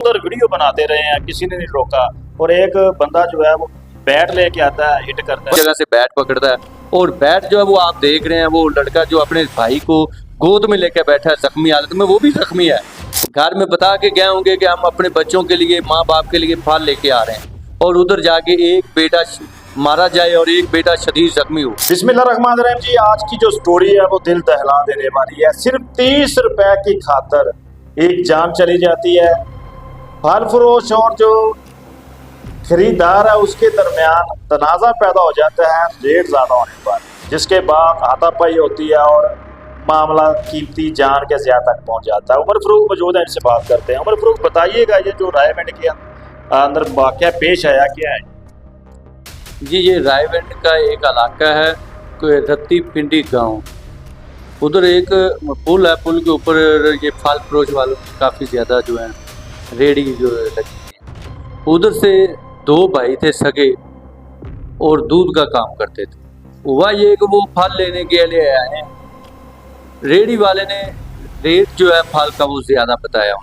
उधर वीडियो बनाते रहे हैं, किसी ने नहीं रोका। और एक बंदा जो है वो बैट लेके आता है, हिट करता है, जगह से बैट पकड़ता है और बैट जो है वो आप देख रहे हैं, वो लड़का जो अपने भाई को गोद में लेकर बैठा है जख्मी हालत में, वो भी जख्मी है। घर में बता के गए होंगे कि हम अपने बच्चों के लिए, माँ बाप के लिए फल लेके आ रहे हैं, और उधर जाके एक बेटा मारा जाए और एक बेटा शदीद जख्मी हो। बिस्मिल्लाहिर्रहमानिर्रहीम जी। आज की जो स्टोरी है वो दिल दहला देने वाली है। सिर्फ 30 रुपए की खातर एक जान चली जाती है। फल फरोश और जो खरीदार है उसके दरमियान तनाज़ा पैदा हो जाता है रेट ज़्यादा होने पर, जिसके बाद हाथापाई होती है और मामला कीमती जान के ज़िया तक पहुंच जाता है। उमर फ़रूक मौजूद है, इनसे बात करते हैं। उमर फ़रूक, बताइएगा ये जो रायगंज के अंदर वाक़या पेश आया क्या है? जी, ये रायगंज का एक इलाका है, रत्ती पिंडी गांव। उधर एक पुल है, पुल के ऊपर ये फल फरोश वालों की काफ़ी ज़्यादा जो है रेडी जो लगी है। उधर से दो भाई थे सगे और दूध का काम करते थे। हुआ ये कि वो फल लेने के लिए आए हैं, रेडी वाले ने रेट जो है फल का वो ज़्यादा बताया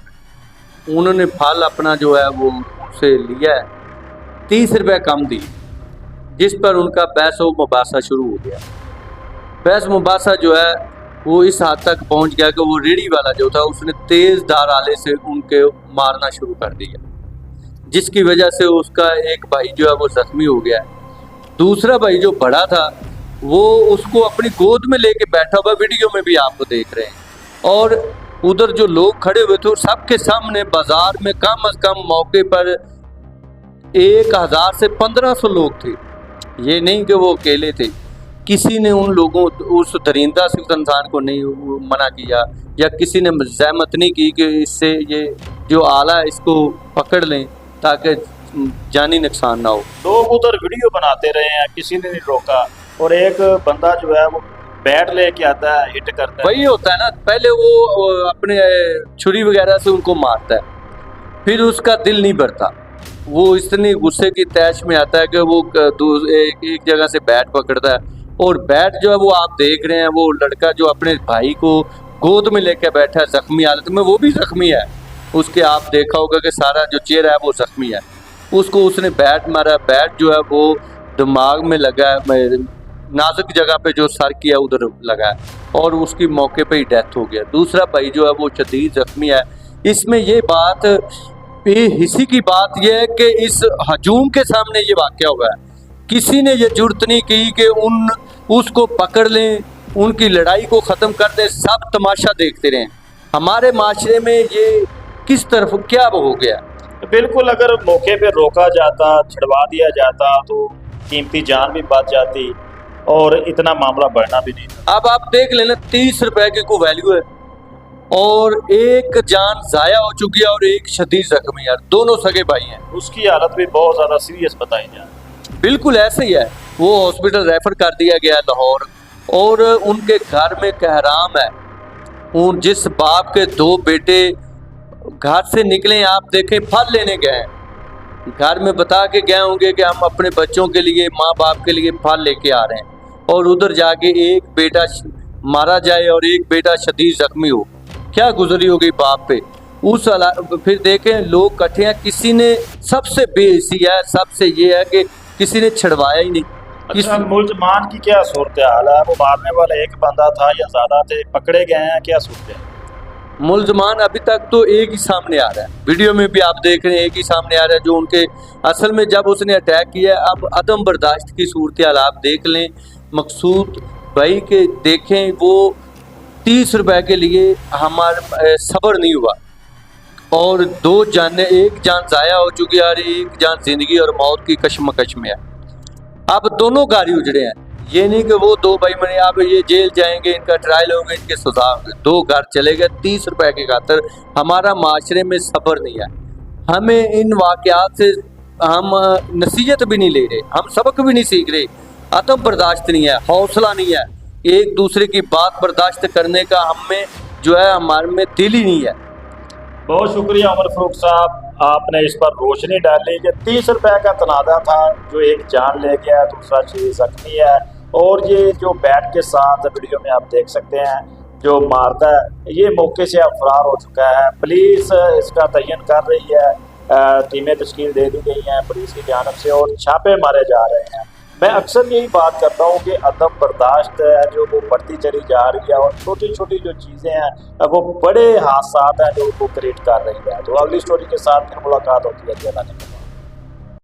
उन्होंने फल अपना जो है वो उनसे लिया है, 30 रुपये कम दी, जिस पर उनका बहस व मुबासा शुरू हो गया। बहस मुबासा जो है वो इस हद तक पहुंच गया कि वो रेडी वाला जो था उसने तेज़ धार आले से उनके मारना शुरू कर दिया, जिसकी वजह से उसका एक भाई जो है वो जख्मी हो गया। दूसरा भाई जो बड़ा था वो उसको अपनी गोद में लेके बैठा हुआ, वीडियो में भी आपको देख रहे हैं। और उधर जो लोग खड़े हुए थे सबके सामने बाजार में कम से कम मौके पर 1000 से 1500 लोग थे। ये नहीं कि वो अकेले थे। किसी ने उन लोगों, उस दरिंदा से इंसान को नहीं मना किया, या किसी ने ज़हमत नहीं की कि इससे ये जो आला है इसको पकड़ लें ताकि जानी नुकसान ना हो। लोग उधर वीडियो बनाते रहे हैं, किसी ने नहीं रोका। और एक बंदा जो है वो बैट लेके आता है, हिट करता है। वही होता है ना, पहले वो अपने छुरी वगैरह से उनको मारता है, फिर उसका दिल नहीं भरता, वो इतनी गुस्से की तैश में आता है कि वो एक जगह से बैट पकड़ता है। और बैट जो है वो आप देख रहे हैं, वो लड़का जो अपने भाई को गोद में लेकर बैठा है जख्मी हालत में, वो भी जख्मी है। उसके आप देखा होगा कि सारा जो चेहरा है वो जख्मी है। उसको उसने बैट मारा, बैट जो है वो दिमाग में लगा है, नाजुक जगह पे जो सर किया उधर लगा है, और उसकी मौके पे ही डेथ हो गया। दूसरा भाई जो है वो शदीद जख्मी है। इसमें ये बात हिस्सी की बात यह है कि इस हजूम के सामने ये वाक़या हुआ है, किसी ने ये जुर्त नहीं की कि उसको पकड़ लें, उनकी लड़ाई को ख़त्म कर दें, सब तमाशा देखते रहें। हमारे माशरे में ये किस तरफ क्या हो गया? बिल्कुल, अगर मौके पे रोका जाता, छुड़वा दिया जाता तो कीमती जान भी बच जाती और इतना मामला बढ़ना भी नहीं था। अब आप देख लेना, 30 रुपए की कोई वैल्यू है और एक जान ज़ाया हो चुकी है और एक शदीद जख्मी है, दोनों सगे भाई हैं। उसकी हालत भी बहुत ज़्यादा सीरियस बताई जाए। बिल्कुल ऐसे ही है, वो हॉस्पिटल रेफर कर दिया गया लाहौर। और उनके घर में कहराम है। उन जिस बाप के 2 बेटे घर से निकले, आप देखें फल लेने गए, घर में बता के गए होंगे कि हम अपने बच्चों के लिए, माँ बाप के लिए फल लेके आ रहे हैं, और उधर जाके एक बेटा मारा जाए और एक बेटा शदीद जख्मी हो, क्या गुजरी होगी बाप पे। फिर देखें लोग इकट्ठे हैं, किसी ने, सबसे बेइज्जती है, सबसे ये है कि किसी ने छड़वाया ही नहीं। अच्छा, मुल्जमान की क्या सूरत हाल है? वो मारने वाला एक बंदा था या ज़्यादा थे? पकड़े गए हैं, क्या सूरत है? मुल्जमान अभी तक तो एक ही सामने आ रहा है, वीडियो में भी आप देख रहे हैं, एक ही सामने आ रहा है जो उनके असल में जब उसने अटैक किया। अब अदम बर्दाश्त की सूरत हाल आप देख लें। मकसूद भाई के देखें, वो 30 रुपए के लिए हमारा सब्र नहीं हुआ, और 2 जानें, एक जान ज़ाया हो चुकी है और एक जान जिंदगी और मौत की कशमकश में है। अब दोनों गाड़ी उजड़े हैं, ये नहीं कि वो 2 भाई मरे अब ये जेल जाएंगे, इनका ट्रायल होगा, इनके सजा होंगे। 2 घर चले गए 30 रुपए की खातर। हमारा माशरे में सब्र नहीं है। हमें इन वाक़यात से हम नसीहत भी नहीं ले रहे, हम सबक भी नहीं सीख रहे। आत्म बर्दाश्त नहीं है, हौसला नहीं है, एक दूसरे की बात बर्दाश्त करने का हमें जो है हमारे में दिल ही नहीं है। बहुत शुक्रिया उमर फ़रूक साहब, आपने इस पर रोशनी डाली कि 30 रुपए का तनाज़ा था, जो एक जान ले गया, दूसरा शदीद जख्मी है। और ये जो बैट के साथ वीडियो में आप देख सकते हैं, जो मारता है ये मौके से अब फरार हो चुका है। पुलिस इसका तयन कर रही है, टीमें तश्कील दे दी गई हैं पुलिस की जानब से और छापे मारे जा रहे हैं। मैं अक्सर यही बात करता हूँ कि अदम बर्दाश्त है जो वो बढ़ती चली जा रही है और छोटी छोटी जो चीज़ें हैं वो बड़े हादसात हैं जो वो क्रिएट कर रही है। तो अगली स्टोरी के साथ फिर मुलाकात होती है।